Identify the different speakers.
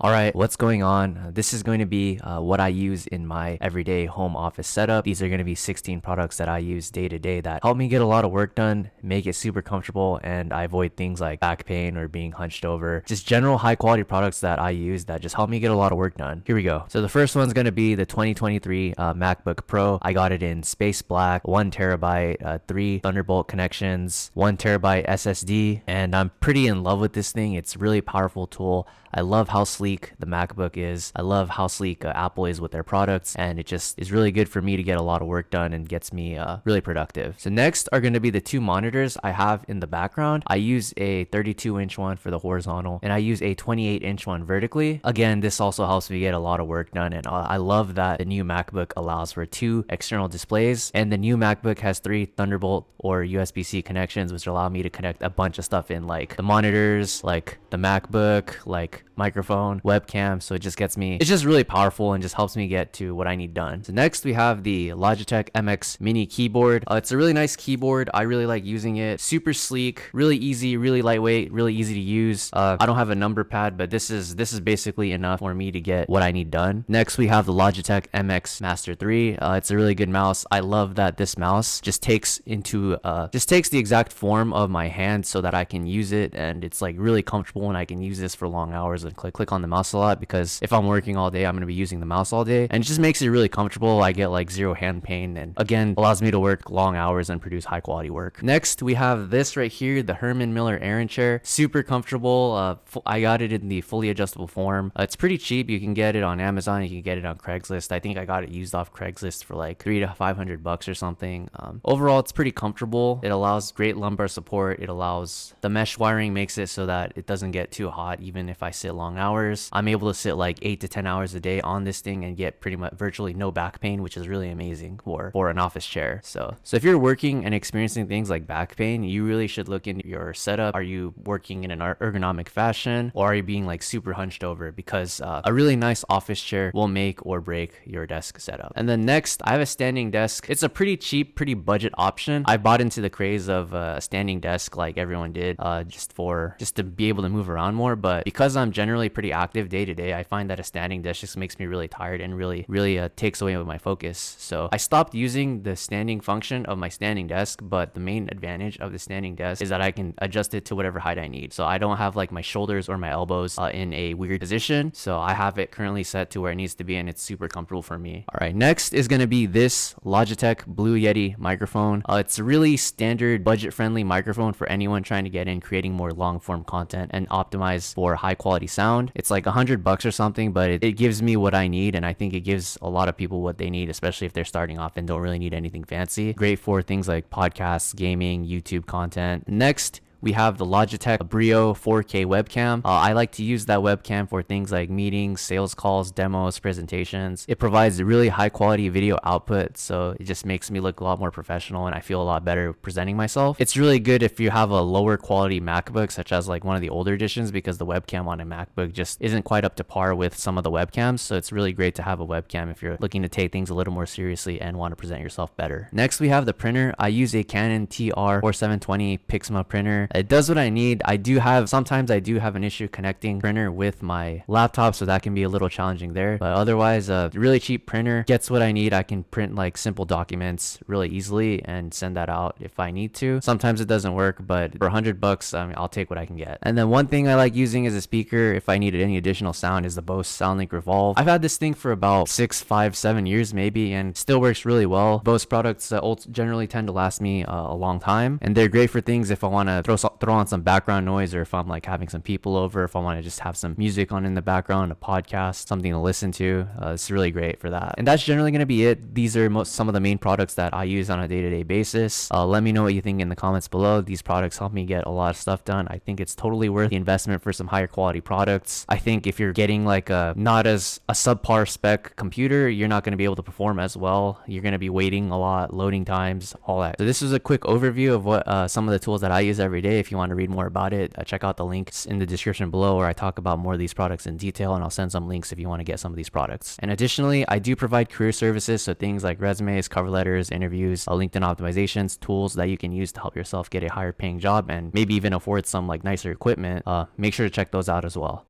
Speaker 1: Alright, what's going on? This is going to be what I use in my everyday home office setup. These are going to be 16 products that I use day to day that help me get a lot of work done, make it super comfortable, and I avoid things like back pain or being hunched over. Just general high quality products that I use that just help me get a lot of work done. Here we go. So the first one's going to be the 2023 MacBook Pro. I got it in space black, 1 terabyte, 3 Thunderbolt connections, 1 terabyte SSD, and I'm pretty in love with this thing. It's a really powerful tool. I love how sleek the MacBook is. I love how sleek Apple is with their products, and it just is really good for me to get a lot of work done and gets me really productive. So next are going to be the two monitors I have in the background. I use a 32-inch one for the horizontal, and I use a 28-inch one vertically. Again, this also helps me get a lot of work done, and I love that the new MacBook allows for 2 external displays, and the new MacBook has 3 Thunderbolt or USB-C connections, which allow me to connect a bunch of stuff in, like the monitors, like the MacBook, like microphone, webcam. So it just gets me, it's just really powerful and just helps me get to what I need done. So next we have the Logitech MX mini keyboard. It's a really nice keyboard. I really like using it. Super sleek, really easy, really lightweight, really easy to use. I don't have a number pad, but this is basically enough for me to get what I need done. Next we have the Logitech MX Master 3. It's a really good mouse. I love that this mouse just takes the exact form of my hand so that I can use it, and it's like really comfortable, and I can use this for long hours and click on the mouse a lot, because if I'm working all day, I'm going to be using the mouse all day, and it just makes it really comfortable. I get like 0 hand pain, and again, allows me to work long hours and produce high quality work. Next, we have this right here, the Herman Miller Aran chair. Super comfortable. I got it in the fully adjustable form. It's pretty cheap. You can get it on Amazon. You can get it on Craigslist. I think I got it used off Craigslist for like $300 to $500 or something. Overall, it's pretty comfortable. It allows great lumbar support. It allows, the mesh wiring makes it so that it doesn't get too hot even if I sit long hours. I'm able to sit like 8 to 10 hours a day on this thing and get pretty much virtually no back pain, which is really amazing for an office chair. So if you're working and experiencing things like back pain, you really should look into your setup. Are you working in an ergonomic fashion, or are you being like super hunched over? Because a really nice office chair will make or break your desk setup. And then next, I have a standing desk. It's a pretty cheap, pretty budget option. I bought into the craze of a standing desk like everyone did, just to be able to move around more. But because I'm generally pretty active day to day, I find that a standing desk just makes me really tired and really takes away with my focus. So I stopped using the standing function of my standing desk, but the main advantage of the standing desk is that I can adjust it to whatever height I need. So I don't have like my shoulders or my elbows in a weird position. So I have it currently set to where it needs to be, and it's super comfortable for me. All right, next is going to be this Logitech Blue Yeti microphone. It's a really standard budget friendly microphone for anyone trying to get in creating more long form content and optimize for high quality sound. It's like $100 or something, but it gives me what I need, and I think it gives a lot of people what they need, especially if they're starting off and don't really need anything fancy. Great for things like podcasts, gaming, YouTube content. Next, we have the Logitech Brio 4K webcam. I like to use that webcam for things like meetings, sales calls, demos, presentations. It provides a really high quality video output, so it just makes me look a lot more professional, and I feel a lot better presenting myself. It's really good if you have a lower quality MacBook, such as like one of the older editions, because the webcam on a MacBook just isn't quite up to par with some of the webcams. So it's really great to have a webcam if you're looking to take things a little more seriously and want to present yourself better. Next, we have the printer. I use a Canon TR4720 Pixma printer. It does what I need. Sometimes I do have an issue connecting printer with my laptop, so that can be a little challenging there. But otherwise, a really cheap printer gets what I need. I can print like simple documents really easily and send that out if I need to. Sometimes it doesn't work, but for $100, I mean, I'll take what I can get. And then one thing I like using as a speaker, if I needed any additional sound, is the Bose SoundLink Revolve. I've had this thing for about 6, 5, 7 years maybe, and still works really well. Bose products generally tend to last me a long time, and they're great for things if I want to throw on some background noise, or if I'm like having some people over, if I want to just have some music on in the background, a podcast, something to listen to. It's really great for that. And that's generally going to be it. These are some of the main products that I use on a day-to-day basis. Let me know what you think in the comments below. These products help me get a lot of stuff done. I think it's totally worth the investment for some higher quality products. I think if you're getting like not as a subpar spec computer, you're not going to be able to perform as well. You're going to be waiting a lot, loading times, all that. So this is a quick overview of what some of the tools that I use every day. If you want to read more about it, check out the links in the description below, where I talk about more of these products in detail, and I'll send some links if you want to get some of these products. And additionally, I do provide career services, so things like resumes, cover letters, interviews, LinkedIn optimizations, tools that you can use to help yourself get a higher paying job and maybe even afford some like nicer equipment. Make sure to check those out as well.